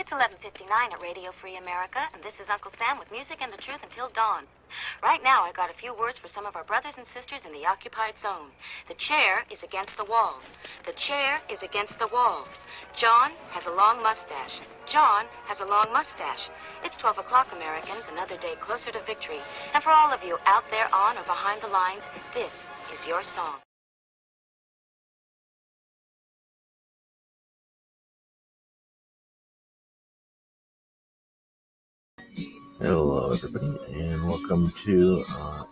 It's 11:59 at Radio Free America, and this is Uncle Sam with music and the truth until dawn. Right now, I got a few words for some of our brothers and sisters in the occupied zone. The chair is against the wall. The chair is against the wall. John has a long mustache. John has a long mustache. It's 12 o'clock, Americans, another day closer to victory. And for all of you out there on or behind the lines, this is your song. Hello, everybody, and welcome to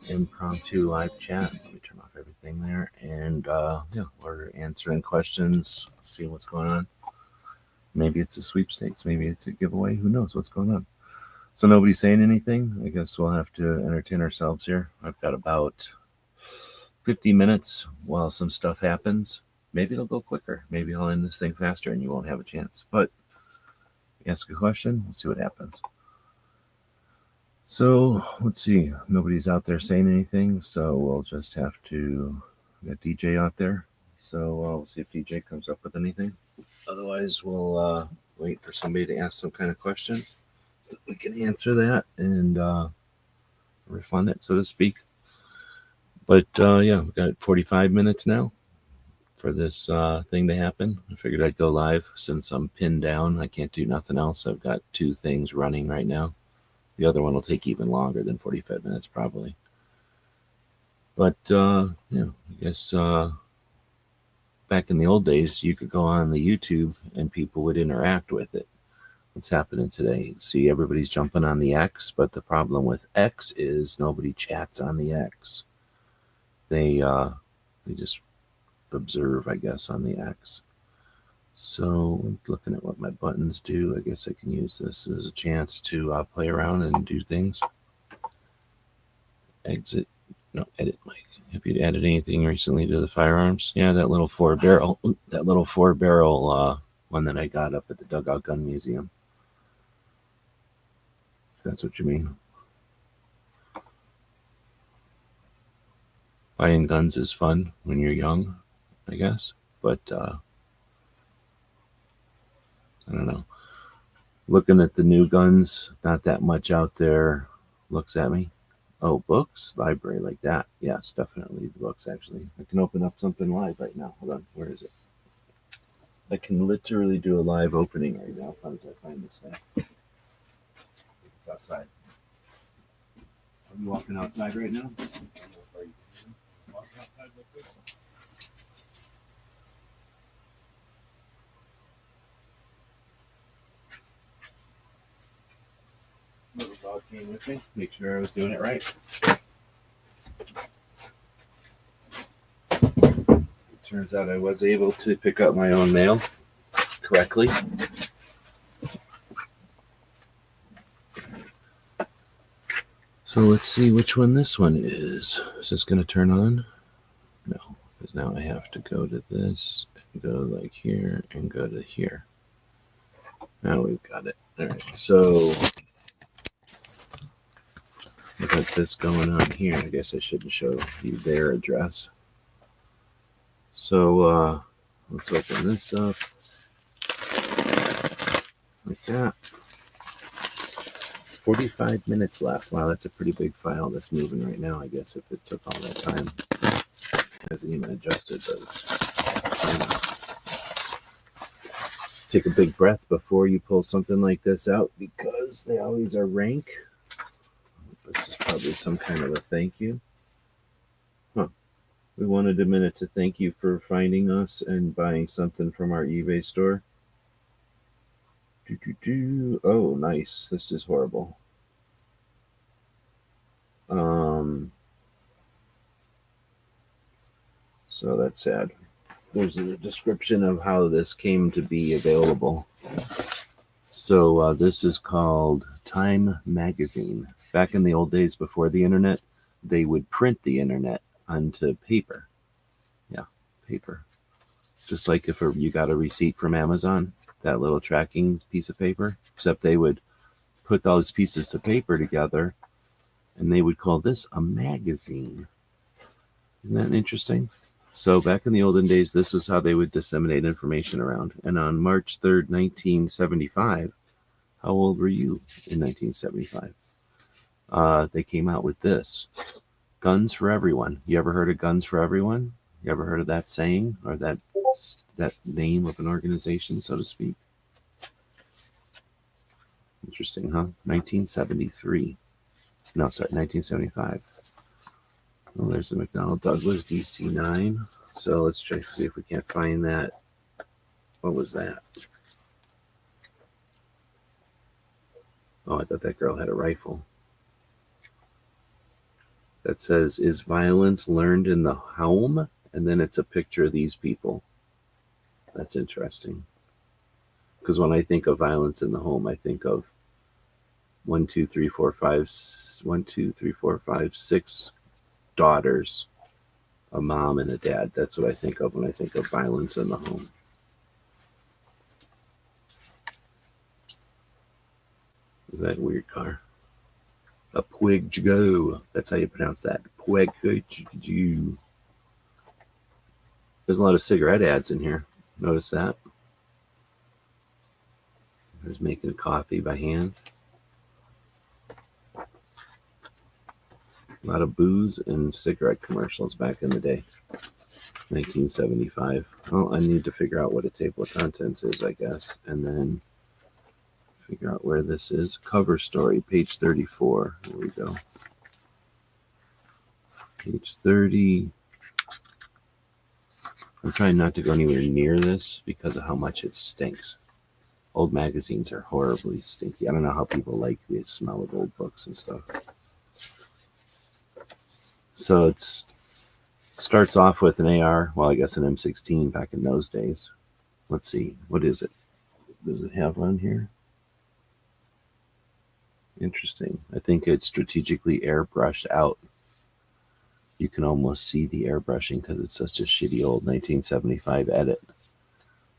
Impromptu Live Chat. Let me turn off everything there, and we're answering questions, see what's going on. Maybe it's a sweepstakes, maybe it's a giveaway. Who knows what's going on? So nobody's saying anything. I guess we'll have to entertain ourselves here. I've got about 50 minutes while some stuff happens. Maybe it'll go quicker. Maybe I'll end this thing faster, and you won't have a chance. But ask a question. We'll see what happens. So let's see, nobody's out there saying anything, so we'll just have to get DJ out there. So we'll see if DJ comes up with anything. Otherwise, we'll wait for somebody to ask some kind of question so we can answer that and refund it, so to speak. But we've got 45 minutes now for this thing to happen. I figured I'd go live since I'm pinned down. I can't do nothing else. I've got 2 things running right now. The other one will take even longer than 45 minutes, probably. But, I guess back in the old days, you could go on the YouTube and people would interact with it. What's happening today? See, everybody's jumping on the X, but the problem with X is nobody chats on the X. They just observe, I guess, on the X. So looking at what my buttons do, I guess I can use this as a chance to play around and do things. Edit mic. Have you added anything recently to the firearms? Yeah, that little 4-barrel one that I got up at the Dugout Gun Museum. If that's what you mean. Buying guns is fun when you're young, I guess, but I don't know. Looking at the new guns, not that much out there looks at me. Oh, books, library like that. Yes, definitely the books, actually. I can open up something live right now. Hold on, where is it? I can literally do a live opening right now if I find this thing. It's outside. Are you walking outside right now? Walking outside like this? Little dog came with me, make sure I was doing it right. It turns out I was able to pick up my own mail correctly. So let's see which one this one is. Is this going to turn on? No, because now I have to go to this and go like here and go to here. Now we've got it. All right, so I got this going on here. I guess I shouldn't show you their address. So let's open this up like that. 45 minutes left. Wow, that's a pretty big file that's moving right now, I guess, if it took all that time. It hasn't even adjusted, but take a big breath before you pull something like this out because they always are rank. This is probably some kind of a thank you. Huh. We wanted a minute to thank you for finding us and buying something from our eBay store. Oh, nice. This is horrible. So that's sad. There's a description of how this came to be available. So this is called Time Magazine. Back in the old days before the internet, they would print the internet onto paper. Yeah, paper. Just like if you got a receipt from Amazon, that little tracking piece of paper, except they would put those pieces of paper together and they would call this a magazine. Isn't that interesting? So back in the olden days, this was how they would disseminate information around. And on March 3rd, 1975, How old were you in 1975? They came out with this. Guns for Everyone. You ever heard of Guns for Everyone? You ever heard of that saying or that name of an organization, so to speak? Interesting, huh? 1973. No, sorry, 1975. Well, there's the McDonnell Douglas DC-9. So let's try to see if we can't find that. What was that? Oh, I thought that girl had a rifle. That says, "Is violence learned in the home?" And then it's a picture of these people. That's interesting. Because when I think of violence in the home, I think of 6 daughters, a mom and a dad. That's what I think of when I think of violence in the home. That weird car. A Puig. That's how you pronounce that. Puig. There's a lot of cigarette ads in here. Notice that? There's making coffee by hand. A lot of booze and cigarette commercials back in the day. 1975. Well, I need to figure out what a table of contents is, I guess, and then figure out where this is. Cover story, page 34. Here we go. Page 30. I'm trying not to go anywhere near this because of how much it stinks. Old magazines are horribly stinky. I don't know how people like the smell of old books and stuff. So it starts off with an AR, well, I guess an M16 back in those days. Let's see, what is it? Does it have on here? Interesting. I think it's strategically airbrushed out. You can almost see the airbrushing because it's such a shitty old 1975 edit.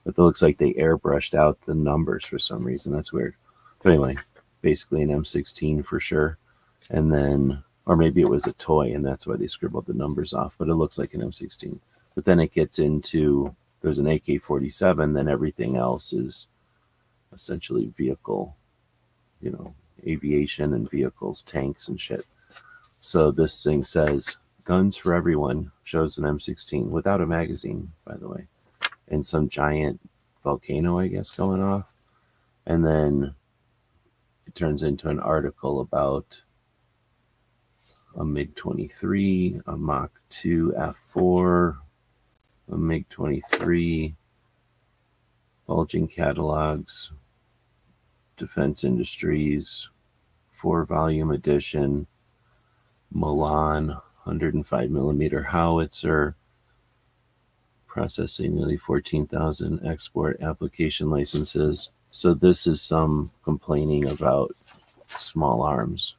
But it looks like they airbrushed out the numbers for some reason. That's weird. But anyway, basically an M16 for sure. And then, or maybe it was a toy and that's why they scribbled the numbers off. But it looks like an M16. But then it gets into, there's an AK-47, then everything else is essentially vehicle, aviation and vehicles, tanks and shit. So this thing says, Guns for Everyone, shows an M16 without a magazine, by the way, and some giant volcano, I guess, going off. And then it turns into an article about a MiG-23, a Mach 2 F4, a MiG-23, bulging catalogs, Defense Industries, 4-volume edition, Milan 105 millimeter howitzer, processing nearly 14,000 export application licenses. So this is some complaining about small arms,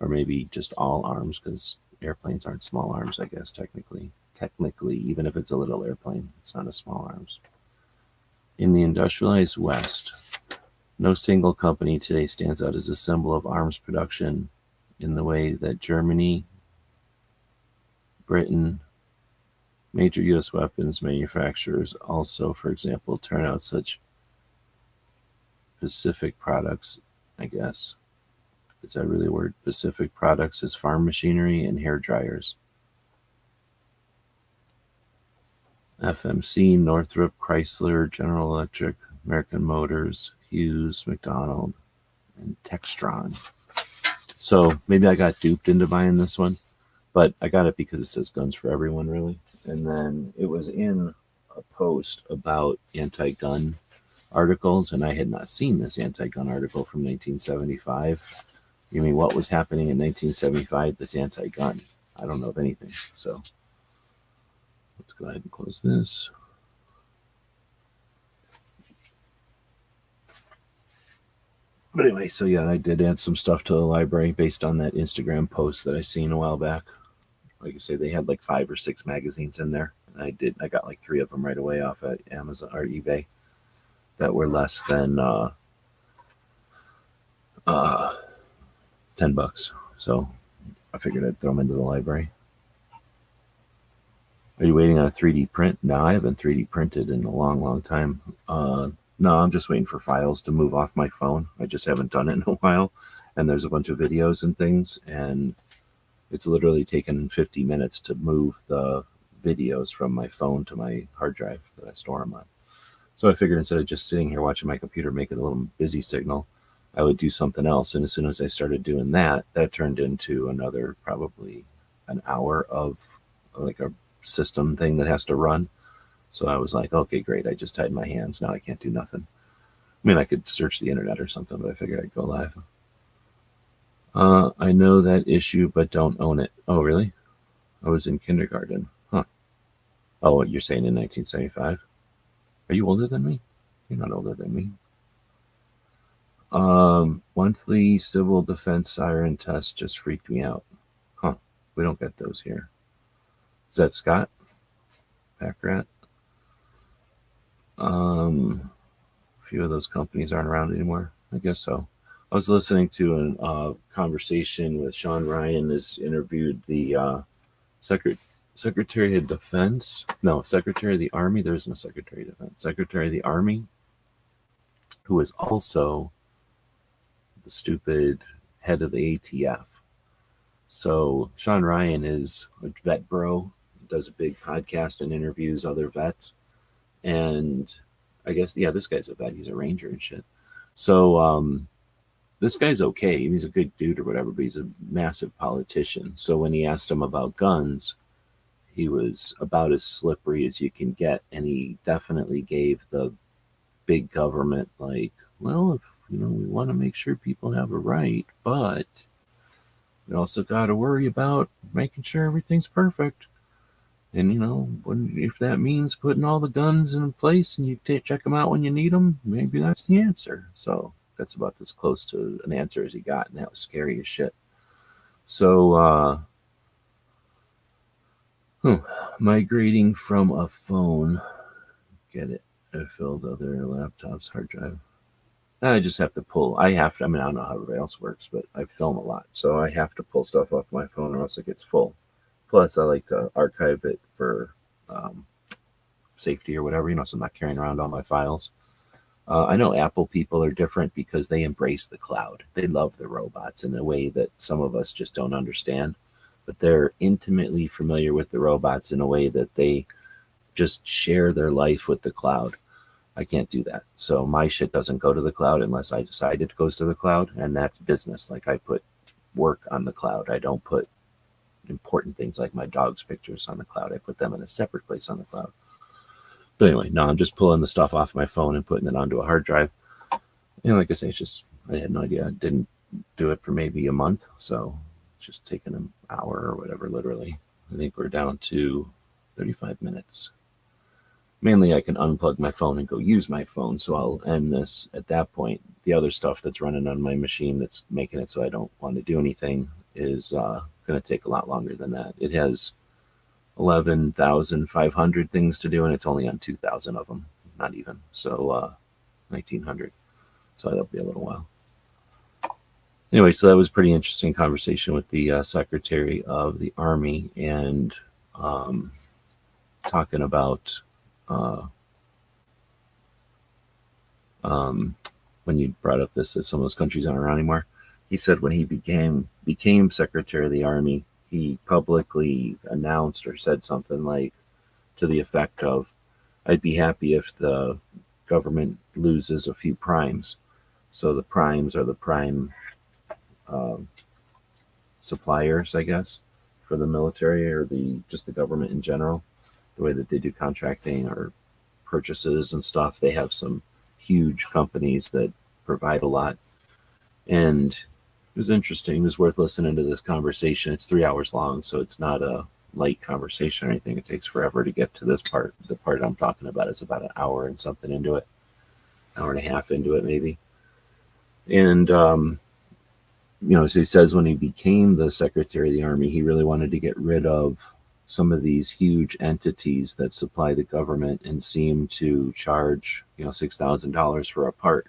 or maybe just all arms, because airplanes aren't small arms, I guess, technically, even if it's a little airplane, it's not a small arms. In the industrialized West, no single company today stands out as a symbol of arms production in the way that Germany, Britain, major U.S. weapons manufacturers also, for example, turn out such specific products, I guess. Is that really a word? Specific products as farm machinery and hair dryers. FMC, Northrop, Chrysler, General Electric, American Motors, Hughes, McDonald, and Textron. So maybe I got duped into buying this one, but I got it because it says Guns for Everyone, really. And then it was in a post about anti-gun articles, and I had not seen this anti-gun article from 1975. You mean what was happening in 1975 that's anti-gun? I don't know of anything. So let's go ahead and close this. But anyway, so yeah, I did add some stuff to the library based on that Instagram post that I seen a while back. Like I say, they had like 5 or 6 magazines in there. And I got like 3 of them right away off at Amazon or eBay that were less than $10. So I figured I'd throw them into the library. Are you waiting on a 3D print? No, I haven't 3D printed in a long, long time. No, I'm just waiting for files to move off my phone. I just haven't done it in a while. And there's a bunch of videos and things, and it's literally taken 50 minutes to move the videos from my phone to my hard drive that I store them on. So I figured instead of just sitting here watching my computer making a little busy signal, I would do something else. And as soon as I started doing that, that turned into another probably an hour of like a system thing that has to run. So I was like, okay, great. I just tied my hands. Now I can't do nothing. I mean, I could search the internet or something, but I figured I'd go live. I know that issue, but don't own it. Oh, really? I was in kindergarten. Huh. Oh, what you're saying in 1975? Are you older than me? You're not older than me. Monthly civil defense siren test just freaked me out. Huh. We don't get those here. Is that Scott? Packrat? A few of those companies aren't around anymore. I guess so. I was listening to a conversation with Sean Ryan, has interviewed the Secretary of Defense. No, Secretary of the Army. There is no Secretary of Defense. Secretary of the Army, who is also the stupid head of the ATF. So Sean Ryan is a vet bro, does a big podcast and interviews other vets. And I guess, yeah, this guy's a vet. He's a ranger and shit. So this guy's okay. He's a good dude or whatever, but he's a massive politician. So when he asked him about guns, he was about as slippery as you can get. And he definitely gave the big government, like, well, if we want to make sure people have a right, but we also got to worry about making sure everything's perfect. And, if that means putting all the guns in place and you check them out when you need them, maybe that's the answer. So that's about as close to an answer as he got, and that was scary as shit. So, migrating from a phone, get it, I filled other laptops, hard drive. I just have to pull. I don't know how everybody else works, but I film a lot. So I have to pull stuff off my phone or else it gets full. Plus, I like to archive it for safety or whatever, so I'm not carrying around all my files. I know Apple people are different because they embrace the cloud. They love the robots in a way that some of us just don't understand. But they're intimately familiar with the robots in a way that they just share their life with the cloud. I can't do that. So my shit doesn't go to the cloud unless I decide it goes to the cloud, and that's business. Like I put work on the cloud. I don't put important things like my dog's pictures on the cloud. I put them in a separate place on the cloud. But anyway, no, I'm just pulling the stuff off my phone and putting it onto a hard drive. And like I say, I had no idea. I didn't do it for maybe a month. So it's just taking an hour or whatever, literally. I think we're down to 35 minutes. Mainly I can unplug my phone and go use my phone. So I'll end this at that point. The other stuff that's running on my machine that's making it so I don't want to do anything is going to take a lot longer than that. It has 11,500 things to do, and it's only on 2,000 of them, not even. So 1,900. So that'll be a little while. Anyway, so that was a pretty interesting conversation with the Secretary of the Army, and talking about when you brought up this, that some of those countries aren't around anymore. He said when he became Secretary of the Army, he publicly announced or said something like to the effect of, I'd be happy if the government loses a few primes. So the primes are the prime suppliers, I guess, for the military or just the government in general, the way that they do contracting or purchases and stuff. They have some huge companies that provide a lot. And it was interesting. It was worth listening to this conversation. It's 3 hours long, so it's not a light conversation or anything. It takes forever to get to this part. The part I'm talking about is about an hour and something into it, hour and a half into it, maybe. And, so he says when he became the Secretary of the Army, he really wanted to get rid of some of these huge entities that supply the government and seem to charge, $6,000 for a part.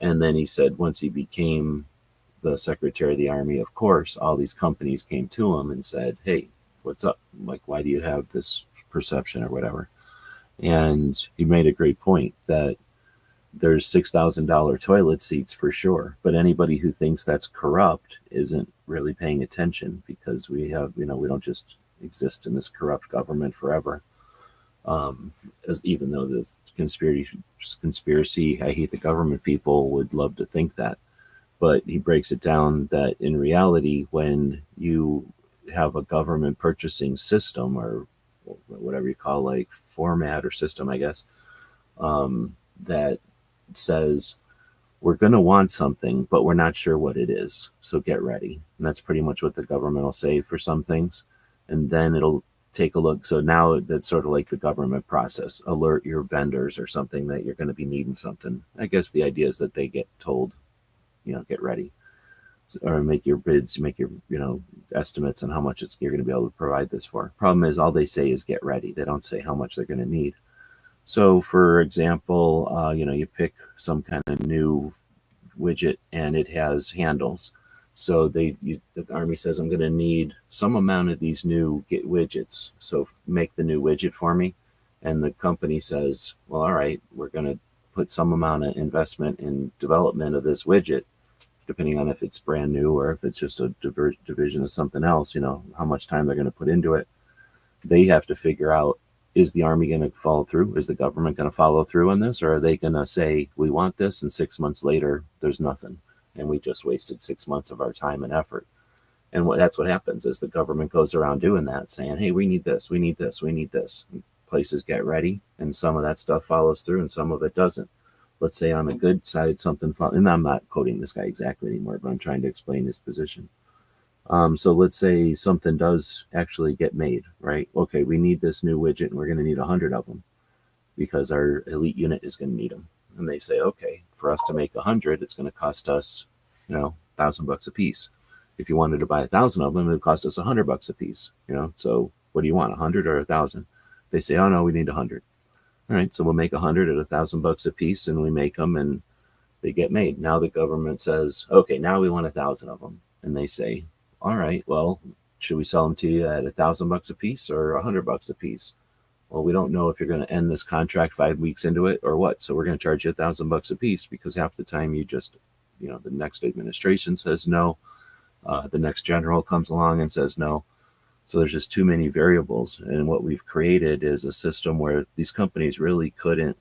And then he said once he became the Secretary of the Army, of course, all these companies came to him and said, hey, what's up? Like, why do you have this perception or whatever? And he made a great point that there's $6,000 toilet seats for sure, but anybody who thinks that's corrupt isn't really paying attention, because we have, we don't just exist in this corrupt government forever. As even though the conspiracy, I hate the government people would love to think that, but he breaks it down that in reality, when you have a government purchasing system, or whatever you call, like format or system, I guess, that says we're going to want something, but we're not sure what it is, so get ready. And that's pretty much what the government will say for some things. And then it'll take a look. So now that's sort of like the government process. Alert your vendors or something that you're going to be needing something. I guess the idea is that they get told, get ready, or make your bids, make your, estimates on how much you're going to be able to provide this for. Problem is, all they say is get ready. They don't say how much they're going to need. So for example, you pick some kind of new widget and it has handles. So the Army says, I'm going to need some amount of these new widgets. So make the new widget for me. And the company says, well, all right, we're going to put some amount of investment in development of this widget, depending on if it's brand new or if it's just a division of something else, how much time they're going to put into it. They have to figure out, is the Army going to follow through? Is the government going to follow through on this? Or are they going to say, we want this, and 6 months later, there's nothing, and we just wasted 6 months of our time and effort? And that's what happens, is the government goes around doing that, saying, hey, we need this, we need this, we need this. And places get ready, and some of that stuff follows through, and some of it doesn't. Let's say on the good side, something, and I'm not quoting this guy exactly anymore, but I'm trying to explain his position. So let's say something does actually get made, right? Okay, we need this new widget, and we're going to need 100 of them because our elite unit is going to need them. And they say, okay, for us to make 100, it's going to cost us, $1,000 a piece. If you wanted to buy 1,000 of them, it would cost us $100 a piece. So what do you want, 100 or 1,000? They say, oh no, we need 100. All right, so we'll make 100 at $1,000 a piece, and we make them, and they get made. Now the government says, okay, now we want 1,000 of them, and they say, all right, well, should we sell them to you at $1,000 a piece or $100 a piece? Well, we don't know if you're going to end this contract 5 weeks into it or what. So we're going to charge you $1,000 a piece, because half the time you just, the next administration says no. The next general comes along and says no. So there's just too many variables. And what we've created is a system where these companies really couldn't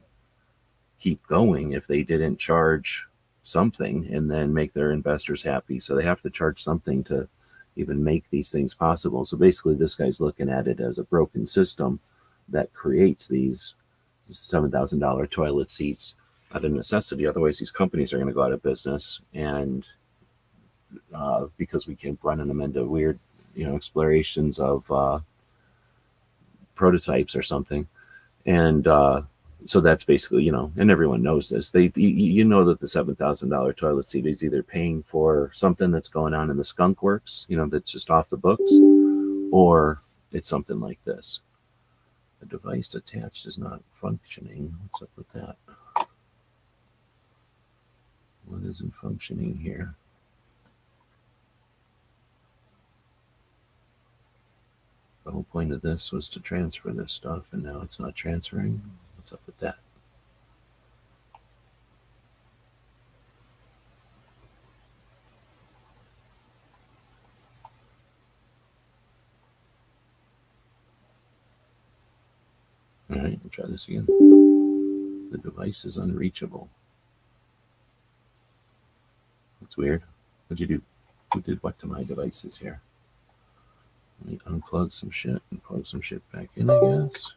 keep going if they didn't charge something and then make their investors happy. So they have to charge something to even make these things possible. So basically, this guy's looking at it as a broken system that creates these $7,000 toilet seats out of necessity. Otherwise, these companies are going to go out of business, and because we keep running them into weird, explorations of prototypes or something, and so that's basically, and everyone knows this. That the $7,000 toilet seat is either paying for something that's going on in the skunk works, that's just off the books, or it's something like this. The device attached is not functioning. What's up with that? What isn't functioning here? The whole point of this was to transfer this stuff, and now it's not transferring. What's up with that? All right, we'll try this again. The device is unreachable. That's weird. What'd you do? Who did what to my devices here? Let me unplug some shit and plug some shit back in, I guess.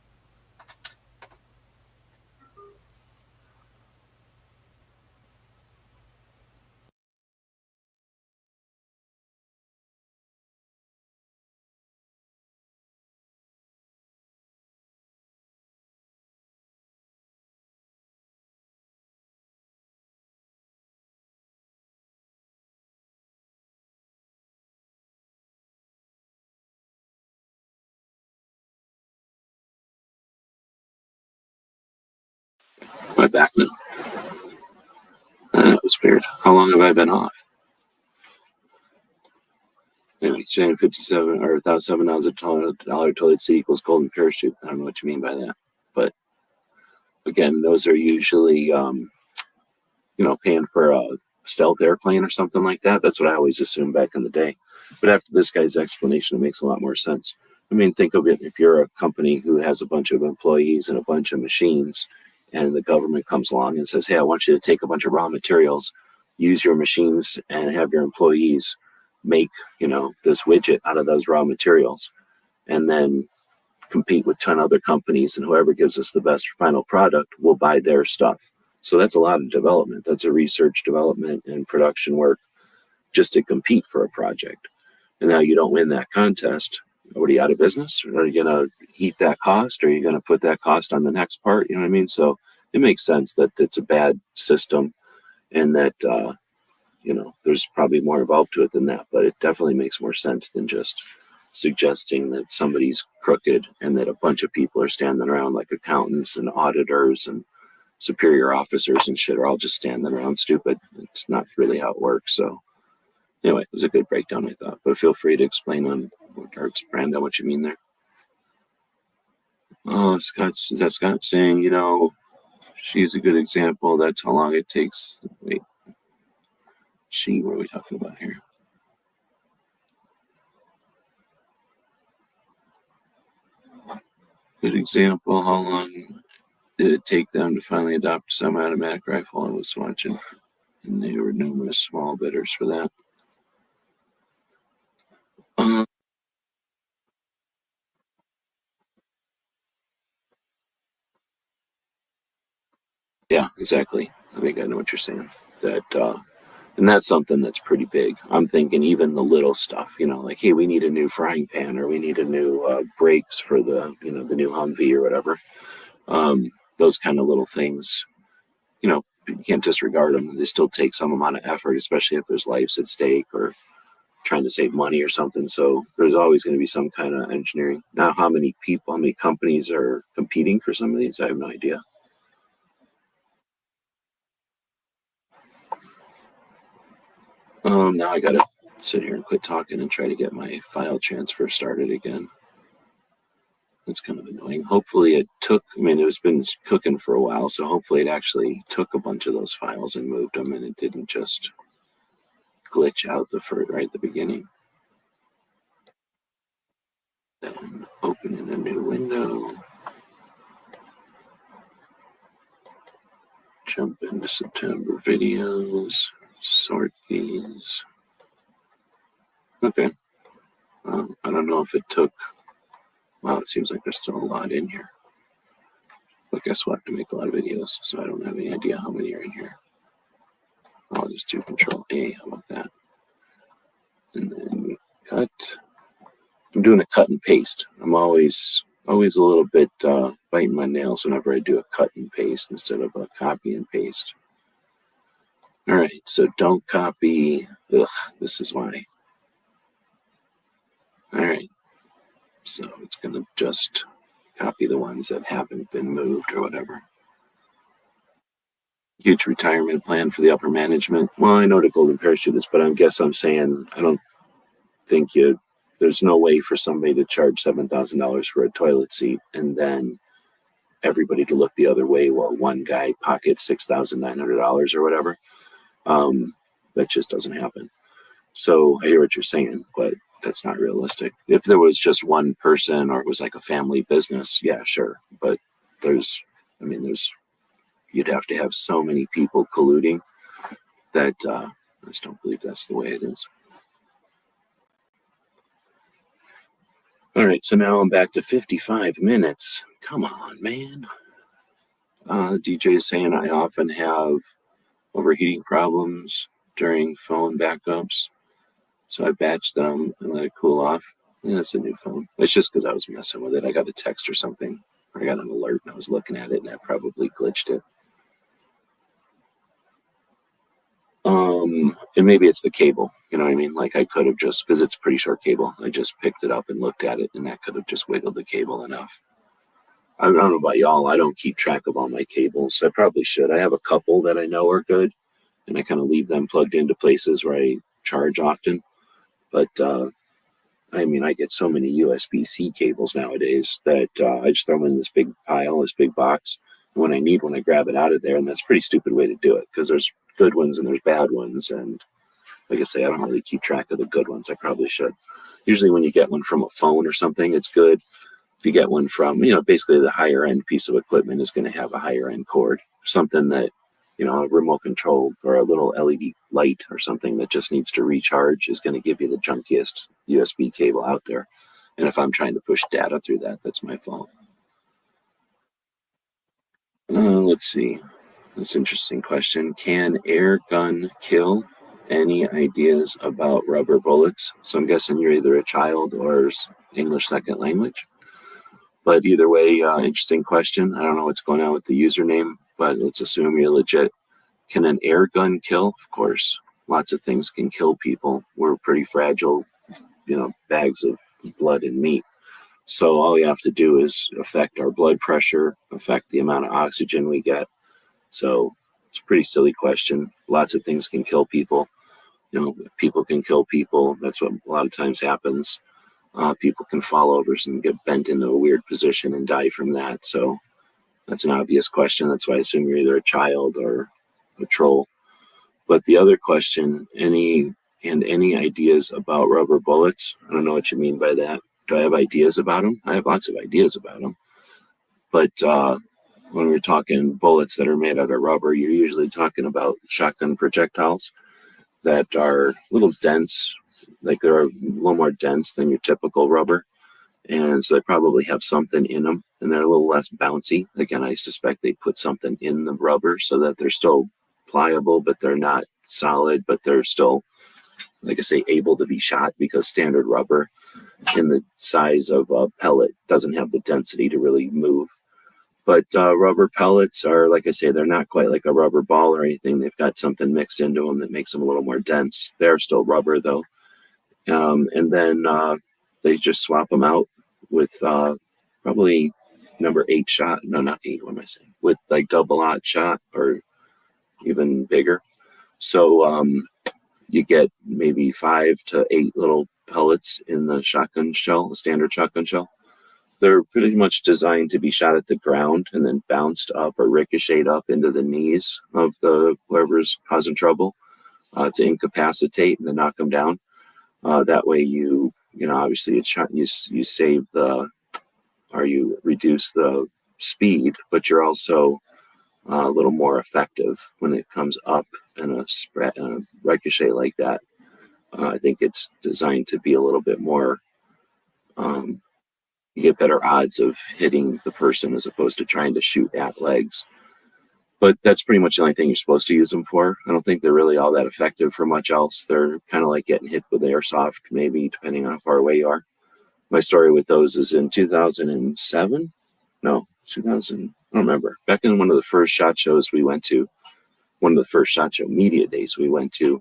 Am I back now? That was weird. How long have I been off? Anyway, saying 57 or $1,700 toilet seat equals golden parachute. I don't know what you mean by that, but again, those are usually paying for a stealth airplane or something like that. That's what I always assumed back in the day. But after this guy's explanation, it makes a lot more sense. I mean, think of it, if you're a company who has a bunch of employees and a bunch of machines, and the government comes along and says, hey, I want you to take a bunch of raw materials, use your machines, and have your employees make, this widget out of those raw materials, and then compete with 10 other companies, and whoever gives us the best final product will buy their stuff. So that's a lot of development. That's a research, development, and production work just to compete for a project. And now you don't win that contest. What, are you out of business? Or are you going to eat that cost? Or are you going to put that cost on the next part? You know what I mean? So it makes sense that it's a bad system, and that, there's probably more involved to it than that. But it definitely makes more sense than just suggesting that somebody's crooked and that a bunch of people are standing around like accountants and auditors and superior officers and shit are all just standing around stupid. It's not really how it works. So anyway, it was a good breakdown, I thought. But feel free to expand on what you mean there. Oh, is that Scott saying, she's a good example. That's how long it takes. Wait, what are we talking about here? Good example. How long did it take them to finally adopt a semi-automatic rifle? I was watching, and there were numerous small bidders for that. Yeah, exactly. I think I know what you're saying. And that's something that's pretty big. I'm thinking even the little stuff, like, hey, we need a new frying pan, or we need a new brakes for the new Humvee or whatever. Those kind of little things, you can't disregard them. They still take some amount of effort, especially if there's lives at stake or trying to save money or something. So there's always going to be some kind of engineering. Now, how many companies are competing for some of these? I have no idea. Now I gotta sit here and quit talking and try to get my file transfer started again. That's kind of annoying. Hopefully it was been cooking for a while, so hopefully it actually took a bunch of those files and moved them, and it didn't just glitch out right at the beginning. Then opening a new window. Jump into September videos. Sort these. Okay. I don't know if it took. Wow, it seems like there's still a lot in here. But guess what? I make a lot of videos, so I don't have any idea how many are in here. I'll just do Control A. How about that? And then cut. I'm doing a cut and paste. I'm always a little bit biting my nails whenever I do a cut and paste instead of a copy and paste. All right, so don't copy. This is why. All right, so it's going to just copy the ones that haven't been moved or whatever. Huge retirement plan for the upper management. Well, I know the golden parachute is, but I guess I'm saying I don't think there's no way for somebody to charge $7,000 for a toilet seat and then everybody to look the other way while one guy pockets $6,900 or whatever. That just doesn't happen. So I hear what you're saying, but that's not realistic. If there was just one person or it was like a family business, yeah, sure. But you'd have to have so many people colluding that I just don't believe that's the way it is. All right, so now I'm back to 55 minutes. Come on, man. DJ is saying I often have overheating problems during phone backups, so I batch them and let it cool off. Yeah, that's a new phone. It's just because I was messing with it. I got a text or something, or I got an alert and I was looking at it and I probably glitched it. And maybe it's the cable, you know what I mean? Like I could have just, because it's a pretty short cable, I just picked it up and looked at it and that could have just wiggled the cable enough. I don't know about y'all. I don't keep track of all my cables. I probably should. I have a couple that I know are good and I kind of leave them plugged into places where I charge often. But, I get so many USB-C cables nowadays that I just throw them in this big pile, this big box, when I need one, I grab it out of there, and that's a pretty stupid way to do it because there's good ones and there's bad ones, and like I say, I don't really keep track of the good ones. I probably should. Usually when you get one from a phone or something, it's good. If you get one from, basically the higher end piece of equipment is going to have a higher end cord, something that, a remote control or a little LED light or something that just needs to recharge is going to give you the junkiest USB cable out there. And if I'm trying to push data through that, that's my fault. Let's see. That's an interesting question. Can air gun kill? Any ideas about rubber bullets? So I'm guessing you're either a child or English second language. But either way, interesting question. I don't know what's going on with the username, but let's assume you're legit. Can an air gun kill? Of course. Lots of things can kill people. We're pretty fragile, bags of blood and meat. So all you have to do is affect our blood pressure, affect the amount of oxygen we get. So it's a pretty silly question. Lots of things can kill people. People can kill people. That's what a lot of times happens. People can fall over and get bent into a weird position and die from that. So that's an obvious question. That's why I assume you're either a child or a troll. But the other question, any ideas about rubber bullets? I don't know what you mean by that. Do I have ideas about them? I have lots of ideas about them. But when we're talking bullets that are made out of rubber, you're usually talking about shotgun projectiles that are a little dense, like they're a little more dense than your typical rubber. And so they probably have something in them, and they're a little less bouncy. Again, I suspect they put something in the rubber so that they're still pliable, but they're not solid, but they're still, like I say, able to be shot, because standard rubber in the size of a pellet doesn't have the density to really move. But rubber pellets are, like I say, they're not quite like a rubber ball or anything. They've got something mixed into them that makes them a little more dense. They're still rubber, though. And then they just swap them out with probably number 8 shot. No, not 8. What am I saying? With like double-aught shot or even bigger. So you get maybe 5 to 8 little pellets in the shotgun shell, the standard shotgun shell. They're pretty much designed to be shot at the ground and then bounced up or ricocheted up into the knees of the whoever's causing trouble to incapacitate and to knock them down. That way obviously you save you reduce the speed, but you're also a little more effective when it comes up in a ricochet like that. I think it's designed to be a little bit more, you get better odds of hitting the person as opposed to trying to shoot at legs. But that's pretty much the only thing you're supposed to use them for. I don't think they're really all that effective for much else. They're kind of like getting hit with airsoft, maybe, depending on how far away you are. My story with those is in 2007? No, 2000, I don't remember. Back in one of the first SHOT Shows we went to, one of the first SHOT Show media days we went to,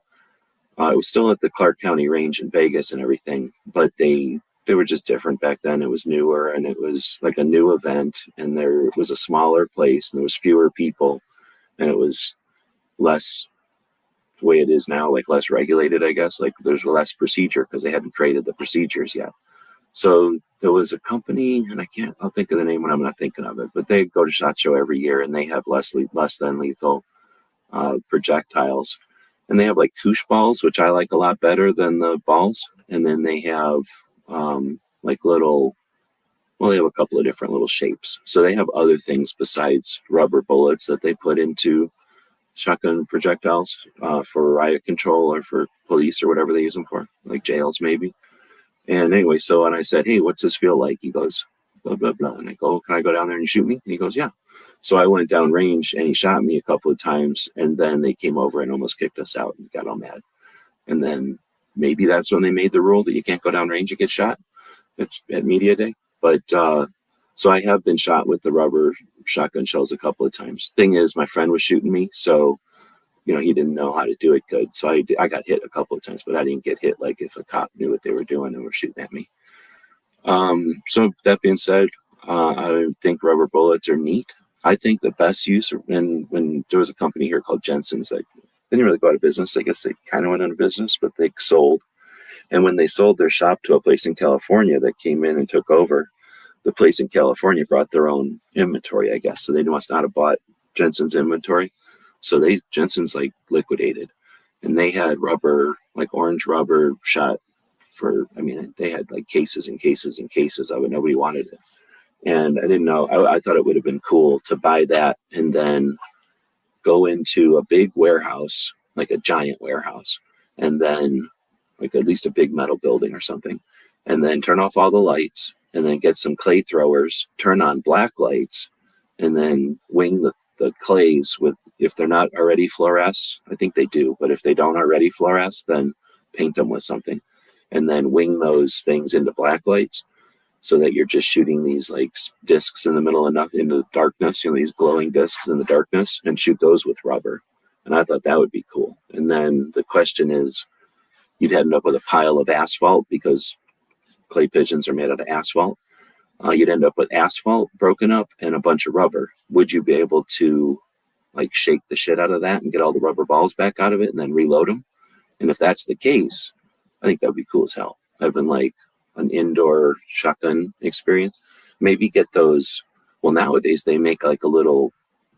it was still at the Clark County Range in Vegas and everything, but they were just different back then. It was newer, and it was like a new event, and there was a smaller place, and there was fewer people, and it was less the way it is now, like less regulated, I guess. Like there's less procedure because they hadn't created the procedures yet. So there was a company, and I'll think of the name when I'm not thinking of it, but they go to SHOT Show every year, and they have less than lethal projectiles. And they have like koosh balls, which I like a lot better than the balls. And then they have they have a couple of different little shapes. So they have other things besides rubber bullets that they put into shotgun projectiles for riot control or for police or whatever they use them for, like jails maybe. And anyway, so when I said, hey, what's this feel like? He goes, blah, blah, blah. And I go, can I go down there and you shoot me? And he goes, yeah. So I went down range and he shot me a couple of times, and then they came over and almost kicked us out and got all mad. And then maybe that's when they made the rule that you can't go down range and get shot. It's at media day. But so I have been shot with the rubber shotgun shells a couple of times. Thing is, my friend was shooting me, so he didn't know how to do it good. So I got hit a couple of times, but I didn't get hit like if a cop knew what they were doing and were shooting at me. So that being said, I think rubber bullets are neat. I think the best use, when there was a company here called Jensen's, they didn't really go out of business. I guess they kind of went out of business, but they sold. And when they sold their shop to a place in California that came in and took over, the place in California brought their own inventory, I guess. So they must not have bought Jensen's inventory. So Jensen's like liquidated, and they had rubber, like orange rubber shot for, I mean, they had like cases and cases and cases of it. Nobody wanted it. And I didn't know, I thought it would have been cool to buy that and then go into a big warehouse, like a giant warehouse, and then like at least a big metal building or something, and then turn off all the lights and then get some clay throwers, turn on black lights, and then wing the clays with, if they're not already fluoresce, I think they do, but if they don't already fluoresce, then paint them with something, and then wing those things into black lights so that you're just shooting these like discs in the middle of nothing, into the darkness, these glowing discs in the darkness, and shoot those with rubber. And I thought that would be cool. And then the question is, you'd end up with a pile of asphalt because clay pigeons are made out of asphalt. You'd end up with asphalt broken up and a bunch of rubber. Would you be able to like shake the shit out of that and get all the rubber balls back out of it and then reload them? And if that's the case, I think that would be cool as hell. I've been like an indoor shotgun experience. Maybe get those. Well, nowadays they make like a little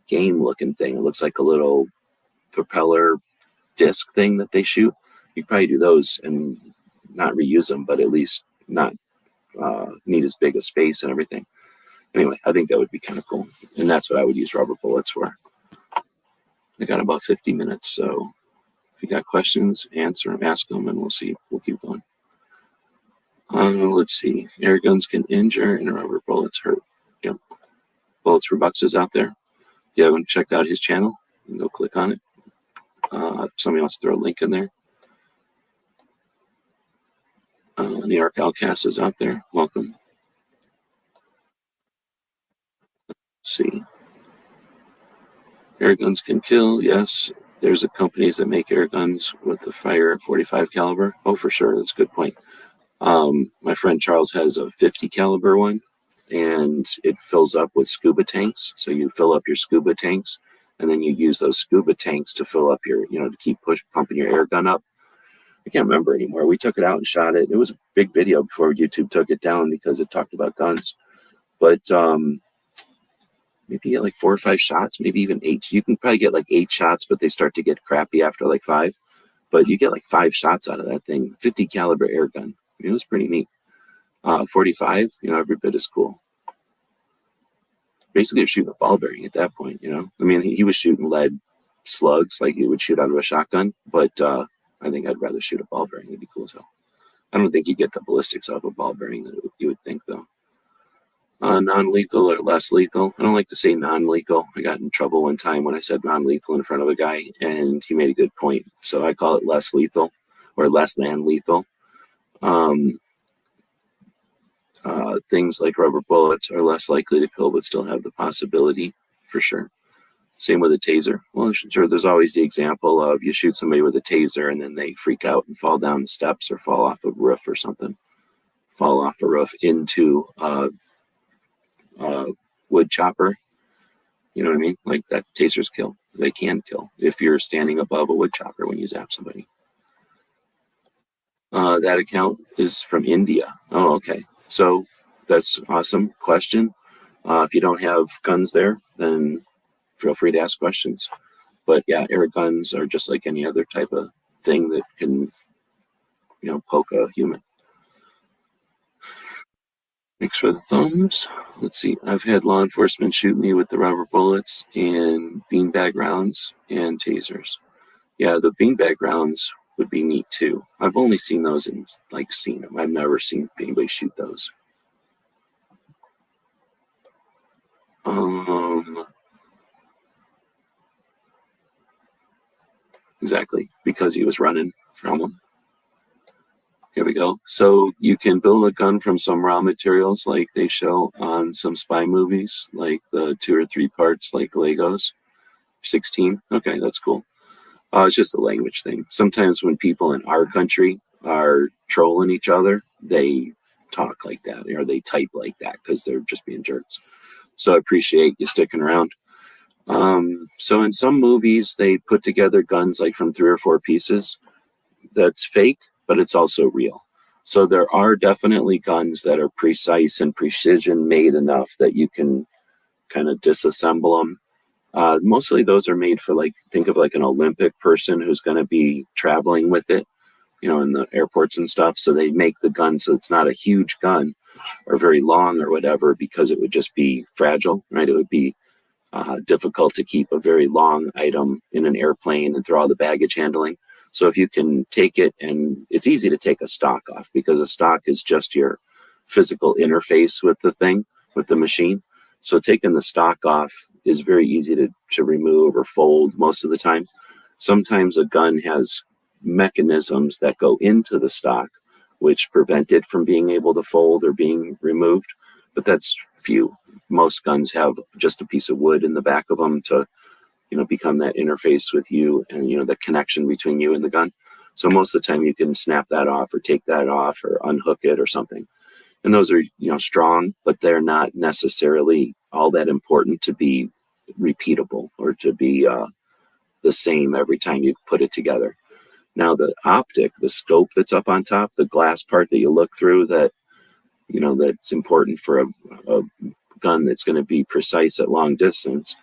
game looking thing. It looks like a little propeller disc thing that they shoot. You probably do those and not reuse them, but at least not need as big a space and everything. Anyway, I think that would be kind of cool. And that's what I would use rubber bullets for. I got about 50 minutes. So if you got questions, ask them, and we'll see. We'll keep going. Let's see. Air guns can injure and rubber bullets hurt. Yep. Bullets for Bucks is out there. If you haven't checked out his channel, you can go click on it. If somebody wants to throw a link in there. New York Outcast is out there. Welcome. Let's see. Air guns can kill. Yes. There's companies that make air guns with the fire 45 caliber. Oh, for sure. That's a good point. My friend Charles has a 50 caliber one, and it fills up with scuba tanks. So you fill up your scuba tanks, and then you use those scuba tanks to fill up your, to keep pumping your air gun up. I can't remember anymore. We took it out and shot it. It was a big video before YouTube took it down because it talked about guns. But maybe get like 4 or 5 shots, maybe even 8. You can probably get like 8 shots, but they start to get crappy after like 5. But you get like 5 shots out of that thing. 50 caliber air gun. It was pretty neat. 45, every bit is cool. Basically, you're shooting a ball bearing at that point, I mean, he was shooting lead slugs like he would shoot out of a shotgun, but I think I'd rather shoot a ball bearing. It'd be cool as hell. I don't think you get the ballistics out of a ball bearing that you would think, though. Non-lethal or less lethal. I don't like to say non-lethal. I got in trouble one time when I said non-lethal in front of a guy, and he made a good point. So I call it less lethal or less than lethal. Things like rubber bullets are less likely to kill, but still have the possibility, for sure. Same with a taser. Well, sure, there's always the example of you shoot somebody with a taser and then they freak out and fall down the steps or fall off a roof or something. Fall off a roof into a wood chopper. You know what I mean? Like that tasers kill. They can kill if you're standing above a wood chopper when you zap somebody. That account is from India. Oh, okay. So that's awesome question. If you don't have guns there, then feel free to ask questions. But yeah, air guns are just like any other type of thing that can, poke a human. Thanks for the thumbs. Let's see. I've had law enforcement shoot me with the rubber bullets and beanbag rounds and tasers. Yeah, the beanbag rounds would be neat too. I've only seen those and seen them. I've never seen anybody shoot those. Exactly, because he was running from them. Here we go. So you can build a gun from some raw materials like they show on some spy movies, like the 2 or 3 parts like Legos. 16. Okay, that's cool. It's just a language thing. Sometimes when people in our country are trolling each other, they talk like that or they type like that because they're just being jerks. So I appreciate you sticking around. So in some movies, they put together guns like from 3 or 4 pieces. That's fake, but it's also real. So there are definitely guns that are precise and precision made enough that you can kind of disassemble them. Mostly those are made for, like, think of like an Olympic person who's going to be traveling with it, in the airports and stuff. So they make the gun so it's not a huge gun or very long or whatever, because it would just be fragile, right? It would be difficult to keep a very long item in an airplane and through all the baggage handling. So if you can take it, and it's easy to take a stock off, because a stock is just your physical interface with the thing, with the machine. So taking the stock off is very easy to remove or fold most of the time. Sometimes a gun has mechanisms that go into the stock which prevent it from being able to fold or being removed, but that's few. Most guns have just a piece of wood in the back of them to, become that interface with you, and, the connection between you and the gun. So most of the time you can snap that off or take that off or unhook it or something. And those are, strong, but they're not necessarily all that important to be repeatable or to be the same every time you put it together. Now the optic, the scope that's up on top, the glass part that you look through, that's important for a gun that's going to be precise at long distance,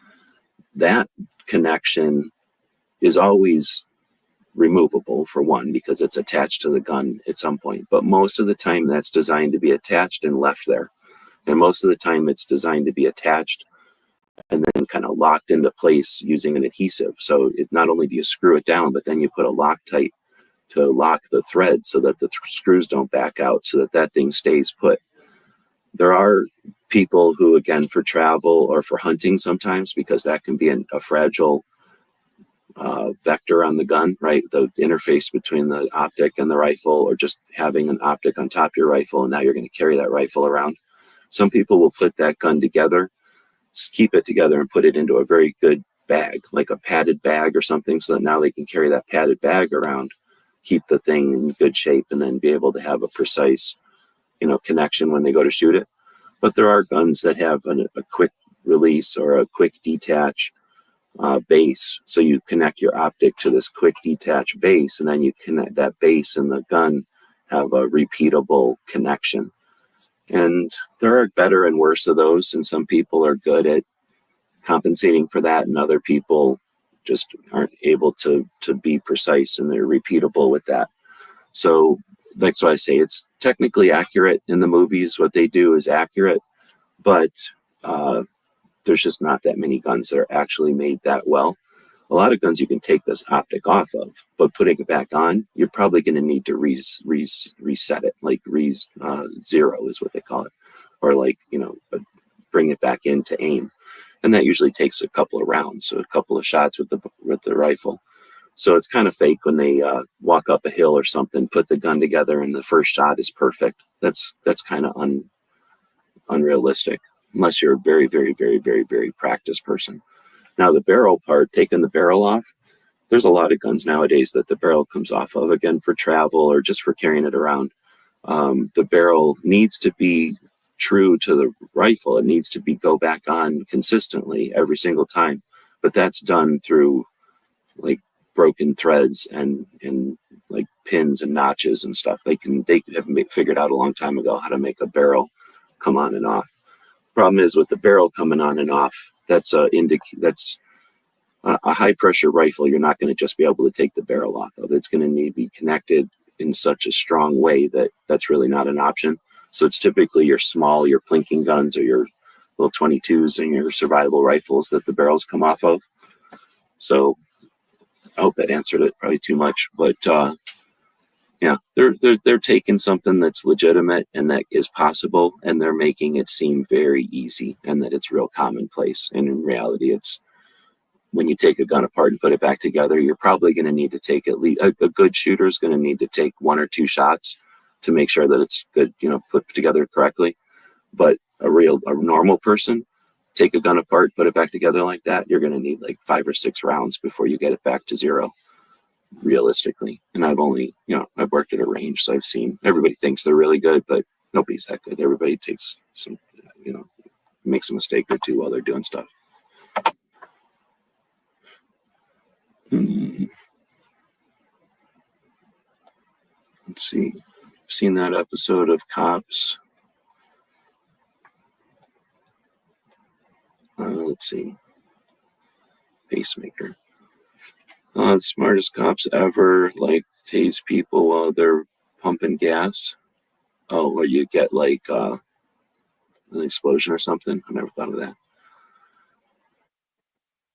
that connection is always removable, for one, because it's attached to the gun at some point. But most of the time that's designed to be attached and left there. And most of the time it's designed to be attached and then kind of locked into place using an adhesive. So not only do you screw it down, but then you put a Loctite to lock the thread so that the screws don't back out, so that thing stays put. There are people who, again, for travel or for hunting sometimes, because that can be a fragile vector on the gun, right? The interface between the optic and the rifle, or just having an optic on top of your rifle, and now you're going to carry that rifle around. Some people will put that gun together, keep it together, and put it into a very good bag, like a padded bag or something, so that now they can carry that padded bag around, keep the thing in good shape, and then be able to have a precise, connection when they go to shoot it. But there are guns that have a quick release or a quick detach base. So you connect your optic to this quick detach base, and then you connect that base and the gun have a repeatable connection. And there are better and worse of those, and some people are good at compensating for that, and other people just aren't able to be precise and they're repeatable with that. So that's why I say it's technically accurate in the movies. What they do is accurate, but there's just not that many guns that are actually made that well. A lot of guns you can take this optic off of, but putting it back on, you're probably going to need to reset it, like zero is what they call it, or bring it back in to aim, and that usually takes a couple of rounds, so a couple of shots with the rifle. So it's kind of fake when they walk up a hill or something, put the gun together, and the first shot is perfect. That's kind of unrealistic, unless you're a very, very, very, very, very practiced person. Now the barrel part, taking the barrel off, there's a lot of guns nowadays that the barrel comes off of, again, for travel or just for carrying it around. The barrel needs to be true to the rifle. It needs to go back on consistently every single time. But that's done through like broken threads and like pins and notches and stuff. They have figured out a long time ago how to make a barrel come on and off. Problem is, with the barrel coming on and off, that's a high pressure rifle. You're not going to just be able to take the barrel off of. It's going to need to be connected in such a strong way that that's really not an option. So it's typically your plinking guns or your little 22s and your survival rifles that the barrels come off of. So I hope that answered it, probably too much, but yeah, they're taking something that's legitimate and that is possible, and they're making it seem very easy and that it's real commonplace. And in reality, it's, when you take a gun apart and put it back together, you're probably going to need to take at least, a good shooter is going to need to take 1 or 2 shots to make sure that it's good, put together correctly. But a normal person, take a gun apart, put it back together like that, you're going to need like 5 or 6 rounds before you get it back to zero, realistically. And I've worked at a range, so I've seen, everybody thinks they're really good, but nobody's that good. Everybody takes some, makes a mistake or two while they're doing stuff. Let's see. seen that episode of Cops. Let's see. Pacemaker. Smartest cops ever, like, tase people while they're pumping gas. Oh, or you get, like, an explosion or something. I never thought of that.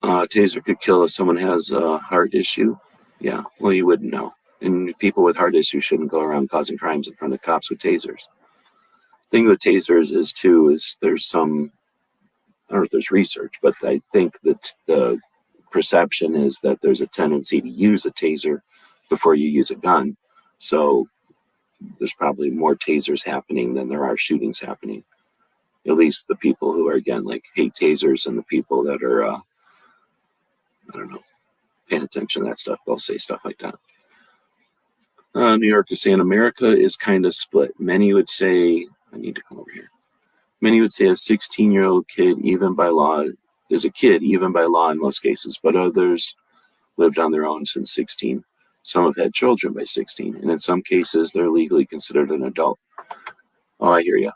Taser could kill if someone has a heart issue. Yeah, well, you wouldn't know. And people with heart issues shouldn't go around causing crimes in front of cops with tasers. The thing with tasers is there's some, I don't know if there's research, but I think that the perception is that there's a tendency to use a taser before you use a gun. So there's probably more tasers happening than there are shootings happening. At least the people who are, again, like, hate tasers, and the people that are, I don't know, paying attention to that stuff, they'll say stuff like that. New York is saying America is kind of split. Many would say, I need to come over here. Many would say a 16-year-old kid, even by law, is a kid, even by law in most cases, but others lived on their own since 16. Some have had children by 16, and in some cases, they're legally considered an adult. Oh, I hear you.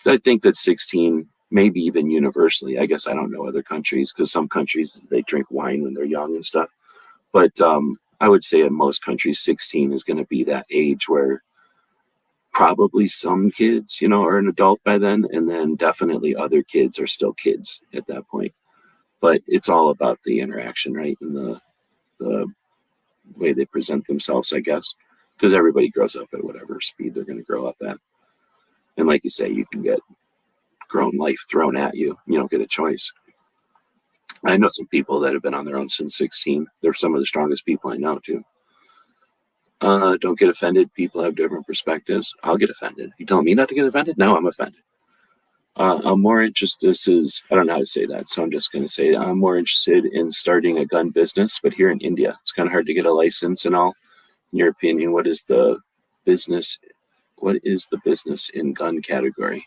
I think that 16, maybe even universally, I guess I don't know other countries, because some countries, they drink wine when they're young and stuff. But I would say in most countries, 16 is going to be that age where probably some kids, are an adult by then, and then definitely other kids are still kids at that point. But it's all about the interaction, right? And the way they present themselves, I guess, because everybody grows up at whatever speed they're going to grow up at. And like you say, you can get grown life thrown at you. You don't get a choice. I know some people that have been on their own since 16. They're some of the strongest people I know, too. Don't get offended. People have different perspectives. I'll get offended. You telling me not to get offended? No, I'm offended. I'm more interested, I don't know how to say that, so I'm just going to say I'm more interested in starting a gun business, but here in India. It's kind of hard to get a license and all. In your opinion, what is the business in gun category?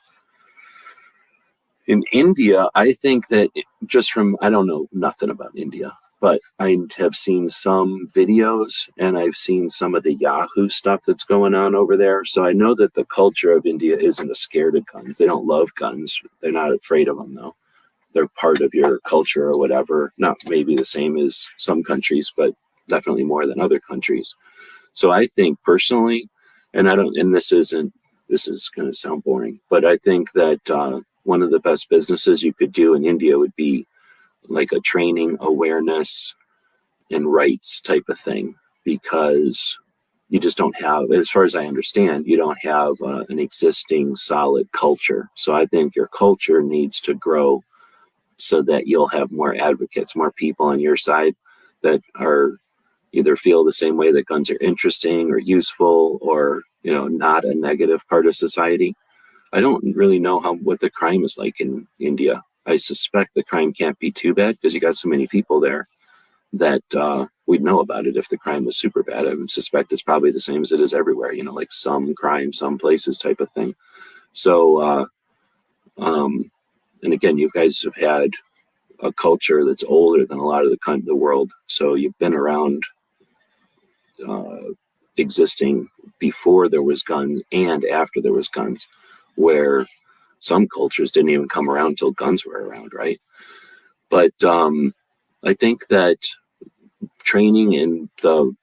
In India, I think that I don't know nothing about India, but I have seen some videos and I've seen some of the Yahoo stuff that's going on over there. So I know that the culture of India isn't scared of guns. They don't love guns. They're not afraid of them, though. They're part of your culture or whatever. Not maybe the same as some countries, but definitely more than other countries. So I think personally, this is going to sound boring, but I think that one of the best businesses you could do in India would be like a training, awareness, and rights type of thing, because you just don't have, as far as I understand, you don't have an existing solid culture. So I think your culture needs to grow so that you'll have more advocates, more people on your side that are either feel the same way that guns are interesting or useful or, not a negative part of society. I don't really know what the crime is like in India. I suspect the crime can't be too bad because you got so many people there that we'd know about it if the crime was super bad. I would suspect it's probably the same as it is everywhere, like some crime, some places type of thing. So, and again, you guys have had a culture that's older than a lot of the world. So you've been around existing before there was guns and after there was guns, where some cultures didn't even come around until guns were around, right? But I think that training in the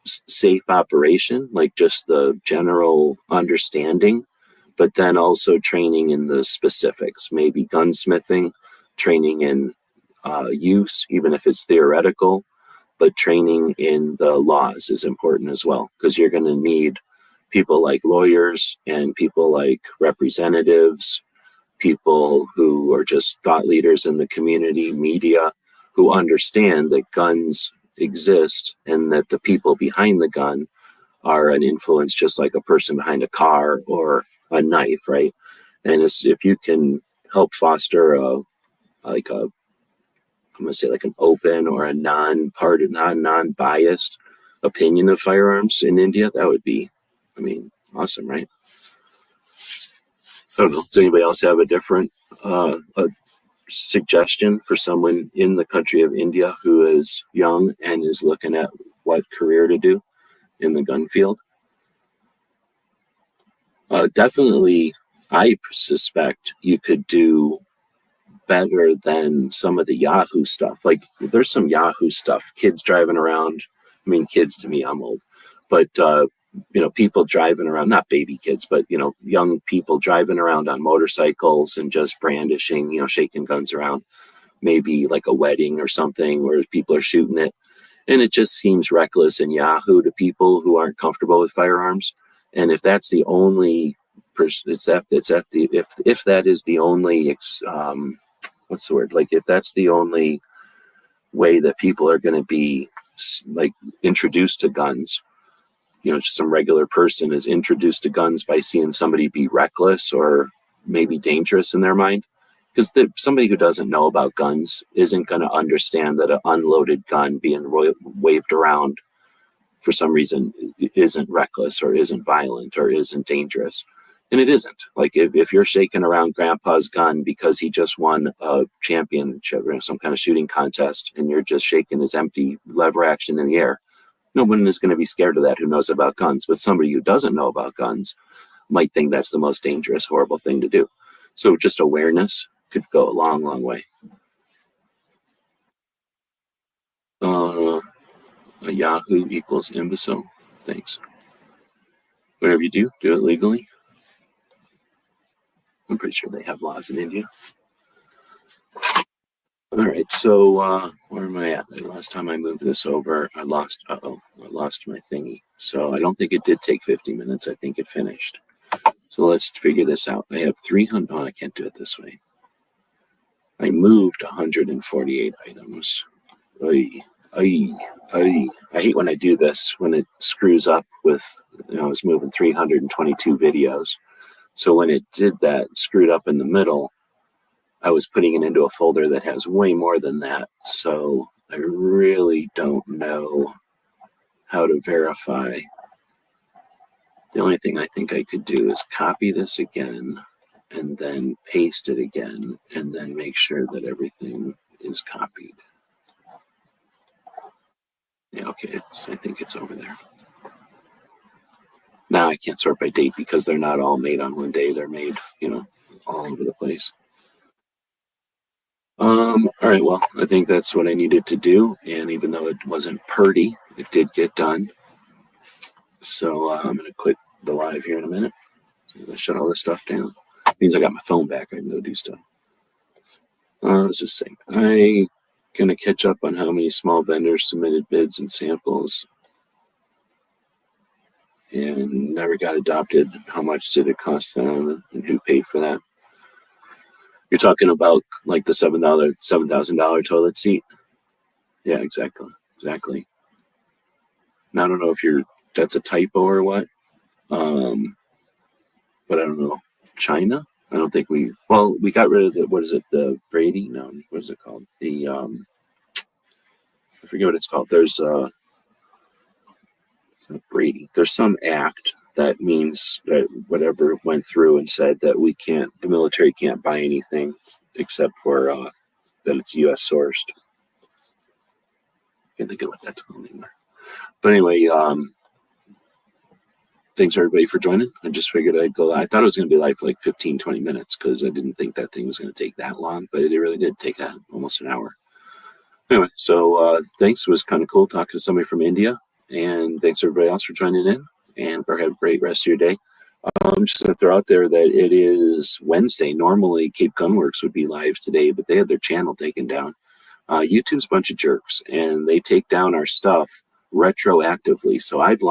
safe operation, like just the general understanding, but then also training in the specifics, maybe gunsmithing, training in use, even if it's theoretical, but training in the laws is important as well, because you're going to need people like lawyers and people like representatives, people who are just thought leaders in the community, media, who understand that guns exist and that the people behind the gun are an influence, just like a person behind a car or a knife, right? And if you can help foster I'm going to say like an open or a non-biased opinion of firearms in India, that would be, awesome, right? I don't know. Does anybody else have a different a suggestion for someone in the country of India who is young and is looking at what career to do in the gun field? Definitely, I suspect you could do better than some of the Yahoo stuff. Like, there's some Yahoo stuff, kids driving around. I mean, kids to me, I'm old, but people driving around, not baby kids, but young people driving around on motorcycles and just brandishing, shaking guns around. Maybe like a wedding or something where people are shooting it, and it just seems reckless and Yahoo to people who aren't comfortable with firearms. And if that's the only if that is the only what's the word, like if that's the only way that people are going to be like introduced to guns, just some regular person is introduced to guns by seeing somebody be reckless or maybe dangerous in their mind, because somebody who doesn't know about guns isn't going to understand that an unloaded gun being waved around for some reason isn't reckless or isn't violent or isn't dangerous. And it isn't. Like if you're shaking around grandpa's gun because he just won a championship or some kind of shooting contest, and you're just shaking his empty lever action in the air, no one is going to be scared of that who knows about guns. But somebody who doesn't know about guns might think that's the most dangerous, horrible thing to do. So just awareness could go a long, long way. Yahoo equals imbecile. Thanks. Whatever you do it legally. I'm pretty sure they have laws in India. All right, so where am I at? Last time I moved this over, I lost my thingy. So I don't think it did take 50 minutes. I think it finished. So let's figure this out. I have 300. Oh, I can't do it this way. I moved 148 items. I hate when I do this, when it screws up with, I was moving 322 videos. So when it did that, screwed up in the middle, I was putting it into a folder that has way more than that. So I really don't know how to verify. The only thing I think I could do is copy this again and then paste it again and then make sure that everything is copied. Yeah, okay, I think it's over there. Now I can't sort by date because they're not all made on one day. They're made, all over the place. All right, well, I think that's what I needed to do. And even though it wasn't pretty, it did get done. So I'm going to quit the live here in a minute. So I'm going to shut all this stuff down. It means I got my phone back. I can go do stuff. What's this saying? I'm going to catch up on how many small vendors submitted bids and samples and never got adopted. How much did it cost them and who paid for that? You're talking about like the $7,000 toilet seat? Yeah, exactly. Now I don't know if that's a typo or what. But I don't know. China? I don't think we got rid of the Brady? No, what is it called? I forget what it's called. There's it's not Brady. There's some act that means that whatever went through and said that the military can't buy anything except for that it's U.S. sourced. Can't think of what that's called anymore. But anyway, thanks everybody for joining. I just figured I'd go. I thought it was going to be live for like 15, 20 minutes because I didn't think that thing was going to take that long, but it really did take almost an hour. Anyway, so thanks. It was kind of cool talking to somebody from India. And thanks everybody else for joining in, and have a great rest of your day. I'm just going to throw out there that it is Wednesday. Normally Cape Gunworks would be live today, but they had their channel taken down. YouTube's a bunch of jerks, and they take down our stuff retroactively. So I've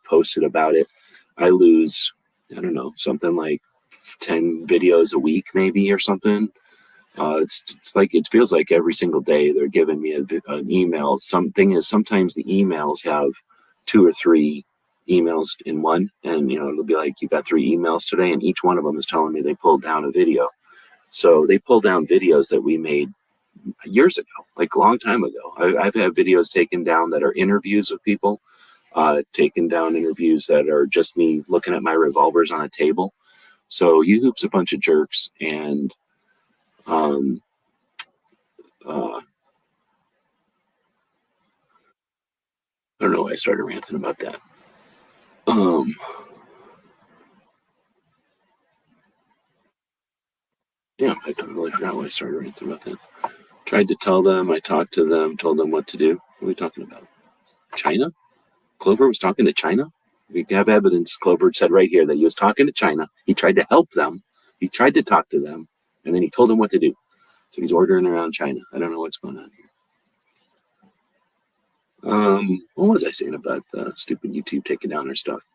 posted about it. I lose, I don't know, something like 10 videos a week maybe or something. It's like, it feels like every single day they're giving me an email. Something is, sometimes the emails have 2 or 3 emails in one, and it'll be like, you got 3 emails today, and each one of them is telling me they pulled down a video. So they pull down videos that we made years ago, like a long time ago. I've had videos taken down that are interviews with people, taken down interviews that are just me looking at my revolvers on a table. So YouTube's a bunch of jerks, and I don't know why I started ranting about that. Damn, I totally forgot why I started ranting about that. Tried to tell them, I talked to them, told them what to do. What are we talking about? China? Clover was talking to China? We have evidence. Clover said right here that he was talking to China. He tried to help them. He tried to talk to them, and then he told them what to do. So he's ordering around China. I don't know what's going on here. What was I saying about stupid YouTube taking down their stuff?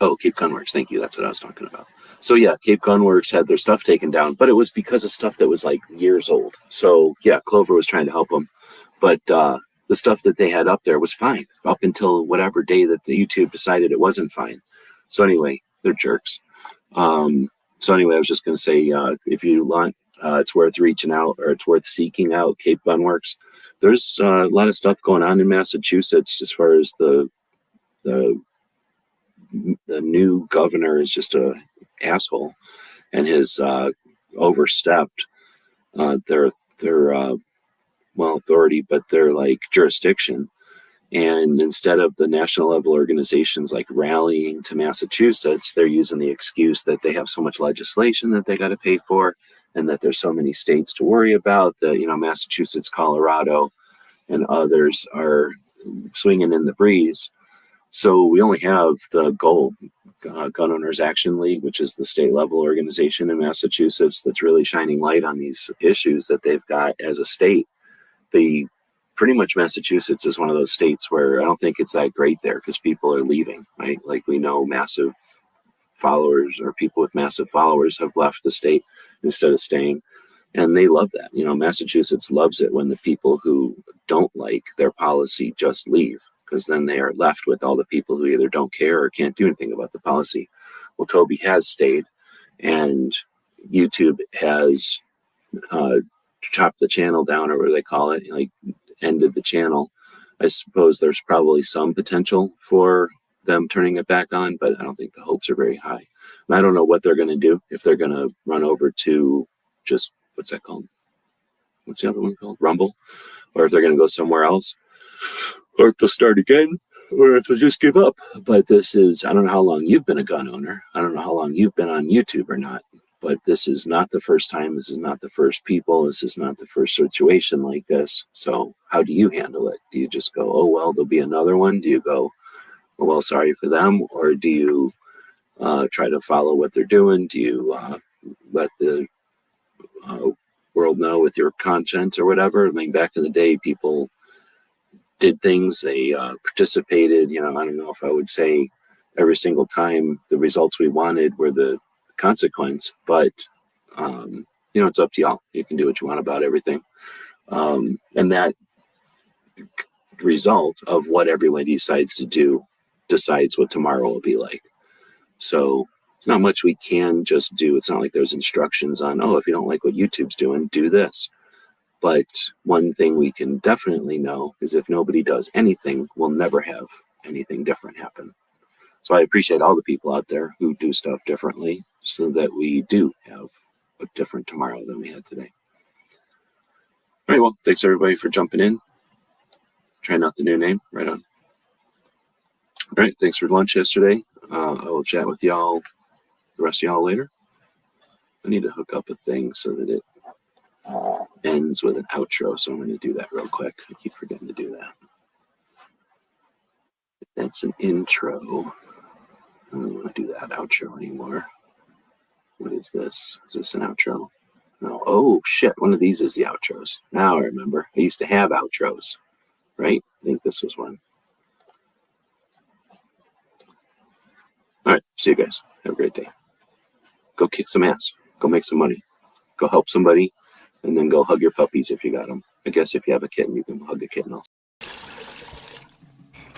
Oh, Cape Gunworks. Thank you. That's what I was talking about. So yeah, Cape Gunworks had their stuff taken down, but it was because of stuff that was like years old. So yeah, Clover was trying to help them, but the stuff that they had up there was fine up until whatever day that the YouTube decided it wasn't fine. So anyway, they're jerks. So anyway, I was just going to say, if you want, it's worth reaching out, or it's worth seeking out Cape Gunworks. There's a lot of stuff going on in Massachusetts as far as the new governor is just a asshole, and has overstepped their authority, but their like jurisdiction. And instead of the national level organizations like rallying to Massachusetts, they're using the excuse that they have so much legislation that they got to pay for, and that there's so many states to worry about that, Massachusetts, Colorado, and others are swinging in the breeze. So we only have the GOAL, Gun Owners Action League, which is the state level organization in Massachusetts that's really shining light on these issues that they've got as a state. Pretty much Massachusetts is one of those states where I don't think it's that great there because people are leaving, right? Like we know massive followers or people with massive followers have left the state instead of staying. And they love that. Massachusetts loves it when the people who don't like their policy just leave, because then they are left with all the people who either don't care or can't do anything about the policy. Well, Toby has stayed, and YouTube has chopped the channel down, or what do they call it, like ended the channel. I suppose there's probably some potential for them turning it back on, but I don't think the hopes are very high. And I don't know what they're going to do, if they're going to run over to just, what's that called? What's the other one called? Rumble? Or if they're going to go somewhere else, or if they'll start again, or if they'll just give up. But this is, I don't know how long you've been a gun owner. I don't know how long you've been on YouTube or not, but this is not the first time. This is not the first people. This is not the first situation like this. So how do you handle it? Do you just go, oh, well, there'll be another one? Do you go, oh, well, sorry for them? Or do you try to follow what they're doing? Do you let the world know with your content or whatever? I mean, back in the day, people did things, they participated. I don't know if I would say every single time the results we wanted were the consequence, but it's up to y'all. You can do what you want about everything, and that result of what everyone decides to do decides what tomorrow will be like. So it's not much we can just do. It's not like there's instructions on, oh, if you don't like what YouTube's doing, do this. But one thing we can definitely know is if nobody does anything, we'll never have anything different happen. So I appreciate all the people out there who do stuff differently so that we do have a different tomorrow than we had today. All right, well, thanks everybody for jumping in. Trying out the new name, right on. All right, thanks for lunch yesterday. I will chat with y'all, the rest of y'all later. I need to hook up a thing so that it ends with an outro, so I'm going to do that real quick. I keep forgetting to do that. That's an intro. I don't want to do that outro anymore. What is this? Is this an outro? No. Oh, shit. One of these is the outros. Now I remember. I used to have outros, right? I think this was one. All right. See you guys. Have a great day. Go kick some ass. Go make some money. Go help somebody. And then go hug your puppies if you got them. I guess if you have a kitten, you can hug a kitten also.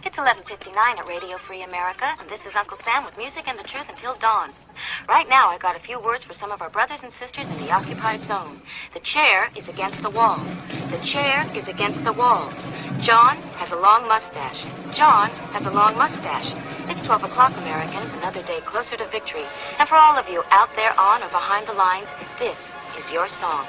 It's 11:59 at Radio Free America, and this is Uncle Sam with music and the truth until dawn. Right now, I got a few words for some of our brothers and sisters in the occupied zone. The chair is against the wall. The chair is against the wall. John has a long mustache. John has a long mustache. It's 12 o'clock, Americans, another day closer to victory. And for all of you out there on or behind the lines, this is your song.